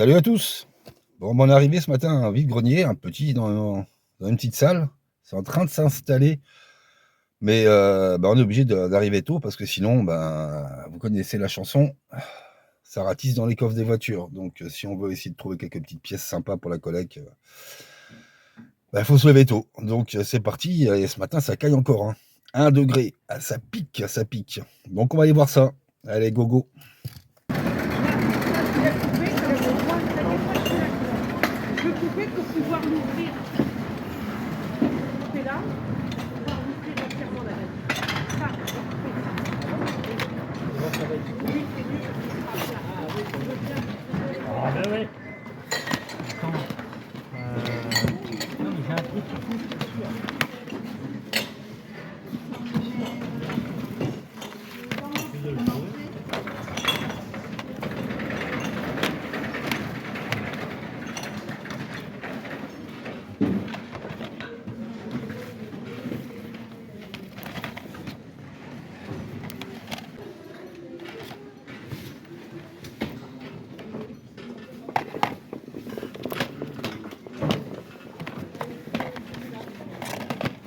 Salut à tous. Bon, on est arrivé ce matin à un vide-grenier, un petit dans une petite salle. C'est en train de s'installer, mais on est obligé d'arriver tôt parce que sinon, vous connaissez la chanson, ça ratisse dans les coffres des voitures. Donc, si on veut essayer de trouver quelques petites pièces sympas pour la collecte, faut se lever tôt. Donc, c'est parti. Et ce matin, ça caille encore, hein. 1 degré. Ah, ça pique, ça pique. Donc, on va aller voir ça. Allez, go, go. Je peux couper pour pouvoir l'ouvrir. C'est là, pour pouvoir l'ouvrir entièrement la valise. Ça, oui, c'est mieux parce que ce sera plat. Ah oui, je veux bien. Ah ben ouais. Attends. Non mais j'ai un truc qui pousse, c'est sûr.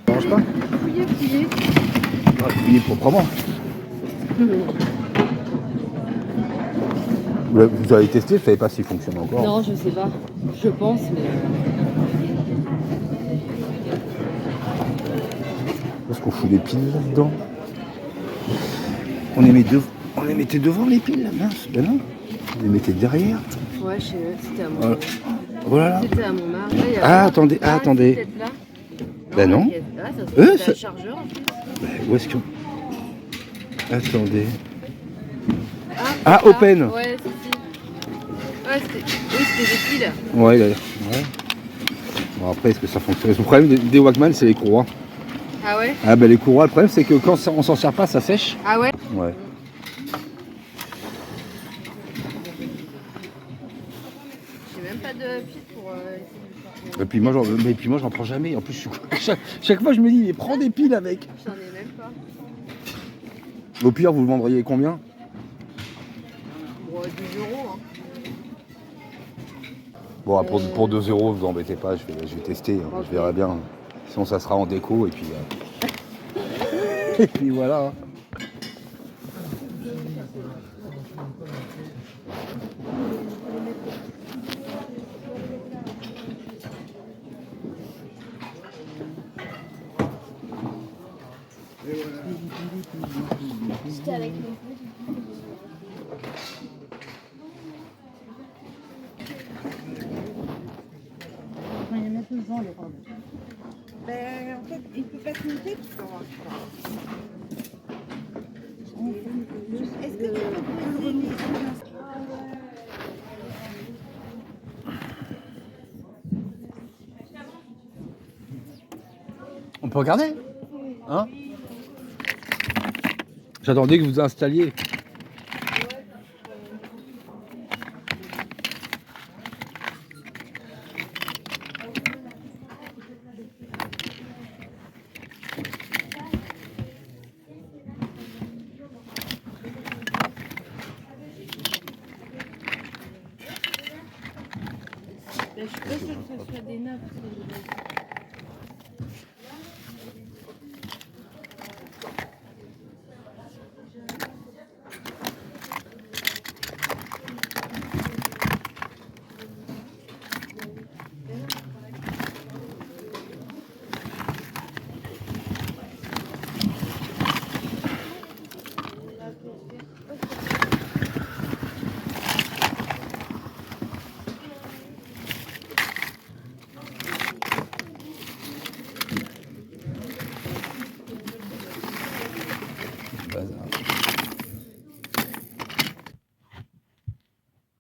Ça mange pas? Fouiller. Ah, fouiller proprement. Vous avez testé, je ne savais pas s'il fonctionne encore. Non, je sais pas. Je pense, mais. Est-ce qu'on fout des piles là-dedans? On les mettait devant les piles, là, mince. Ben non, on les mettait derrière. Ouais, je sais, c'était à mon. Voilà. C'était à mon mari. Ah, attendez, attendez. Peut-être là. Ben non. Ah, ça se trouve, c'est ça- un chargeur en plus. Où est-ce que... Attendez. Ah, Ah, open. Ouais, si. Ouais, c'était des piles. Ouais, là. Ouais. Bon, après, est-ce que ça fonctionne? Le problème des Walkman, c'est les courroies. Ah ouais? Ah, les courroies, le problème, c'est que quand on s'en sert pas, ça sèche. Ah ouais? Ouais. J'ai même pas de piles pour. Et puis moi, j'en prends jamais. En plus, chaque fois, je me dis, mais prends des piles avec. J'en ai même pas. Au pire, vous le vendriez combien? Bon, 10 euros. Hein. Bon, pour 2 euros, vous embêtez pas, je vais tester, hein, Ok. je verrai bien. Sinon, ça sera en déco, et puis... et puis voilà. J'étais avec mon Il y en a devant les robes. Ben, en fait, il ne peut pas se monter. Est-ce que tu peux poser les... On peut regarder, hein? J'attendais que vous installiez. Ben, je suis pas sûre que ce soit des nappes.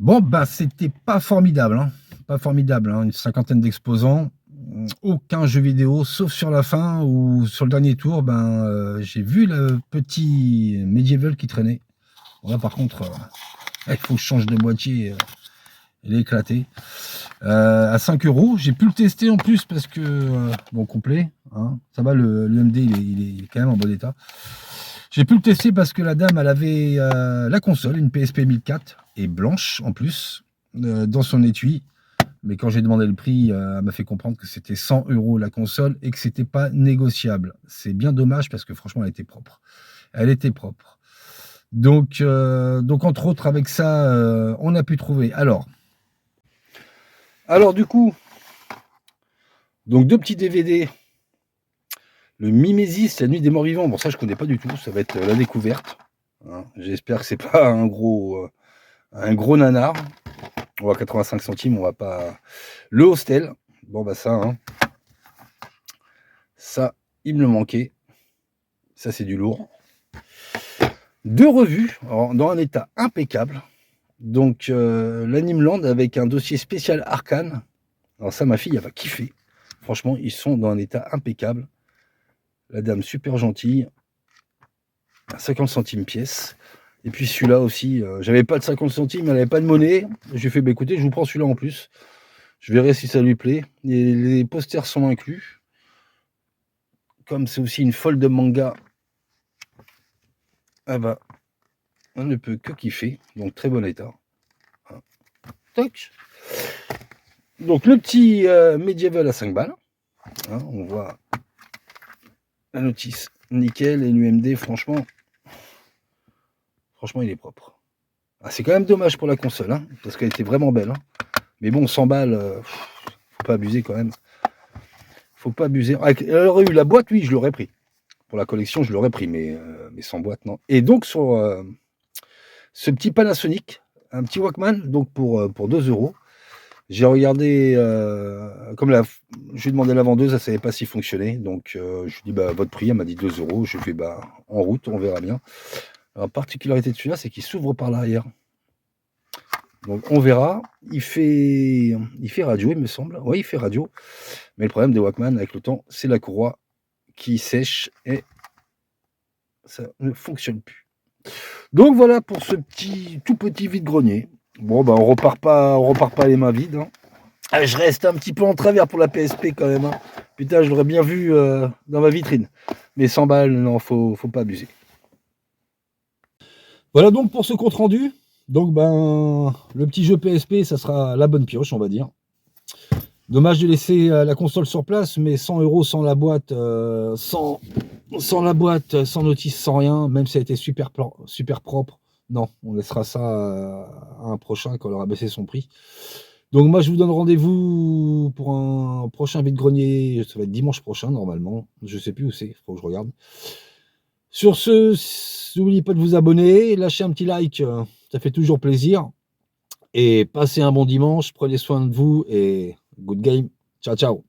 Bon, c'était pas formidable, hein. Pas formidable, hein. Une cinquantaine d'exposants. Aucun jeu vidéo, sauf sur la fin ou sur le dernier tour, j'ai vu le petit Medieval qui traînait. Bon, là, par contre, il faut que je change de boîtier. Il est éclaté. À 5 euros. J'ai pu le tester en plus parce que, bon, complet. Hein, ça va, le MD, il est quand même en bon état. J'ai pu le tester parce que la dame, elle avait la console, une PSP 1004, et blanche en plus. dans son étui. Mais quand j'ai demandé le prix, elle m'a fait comprendre que c'était 100 € la console et que c'était pas négociable. C'est bien dommage parce que franchement, elle était propre. Elle était propre. Donc entre autres, avec ça, on a pu trouver. Alors du coup, donc 2 petits DVD. Le Mimesis, la nuit des morts vivants. Bon, ça, je connais pas du tout. Ça va être la découverte. Hein. J'espère que c'est pas un gros nanar. On va 85 centimes, on va pas. Le Hostel. Bon, bah, ça, hein. Ça, il me le manquait. Ça, c'est du lourd. 2 revues, dans un état impeccable. Donc, l'Animeland avec un dossier spécial Arcane. Alors, ça, ma fille, elle va kiffer. Franchement, ils sont dans un état impeccable. La dame super gentille, 50 centimes pièce. Et puis celui-là aussi, j'avais pas de 50 centimes, elle n'avait pas de monnaie. J'ai fait, bah, écoutez, je vous prends celui-là en plus. Je verrai si ça lui plaît. Et les posters sont inclus. Comme c'est aussi une folle de manga, ah bah, on ne peut que kiffer. Donc très bon état. Voilà. Toc. Donc le petit Medieval à 5 balles. Hein, on voit la notice nickel et l'UMD, franchement, il est propre. Ah, c'est quand même dommage pour la console, hein, parce qu'elle était vraiment belle. Hein. Mais bon, 100 balles, faut pas abuser quand même. Faut pas abuser. Ah, elle aurait eu la boîte, oui, je l'aurais pris. Pour la collection, je l'aurais pris, mais sans boîte, non. Et donc, sur ce petit Panasonic, un petit Walkman, donc pour 2 €, j'ai regardé, comme je lui ai demandé à la vendeuse, elle ne savait pas s'il fonctionnait. Donc, je lui ai dit, bah, votre prix, elle m'a dit 2 €. Je lui ai fait, bah, en route, on verra bien. La particularité de celui-là, c'est qu'il s'ouvre par l'arrière. Donc, on verra. Il fait radio, il me semble. Oui, il fait radio. Mais le problème des Walkman, avec le temps, c'est la courroie qui sèche et ça ne fonctionne plus. Donc, voilà pour ce tout petit vide-grenier. Bon, bah, on repart pas les mains vides. Hein. Ah, je reste un petit peu en travers pour la PSP quand même. Hein. Putain, je l'aurais bien vu dans ma vitrine. Mais 100 balles, non, faut pas abuser. Voilà donc pour ce compte rendu. Donc, ben, le petit jeu PSP, ça sera la bonne pioche, on va dire. Dommage de laisser la console sur place, mais 100 € sans la boîte, sans la boîte, sans notice, sans rien, même si elle était super propre. Non, on laissera ça à un prochain quand on aura baissé son prix. Donc moi je vous donne rendez-vous pour un prochain vide-grenier, ça va être dimanche prochain normalement, je sais plus où c'est, il faut que je regarde. Sur ce, n'oubliez pas de vous abonner, lâchez un petit like, ça fait toujours plaisir. Et passez un bon dimanche, prenez soin de vous et good game, ciao ciao.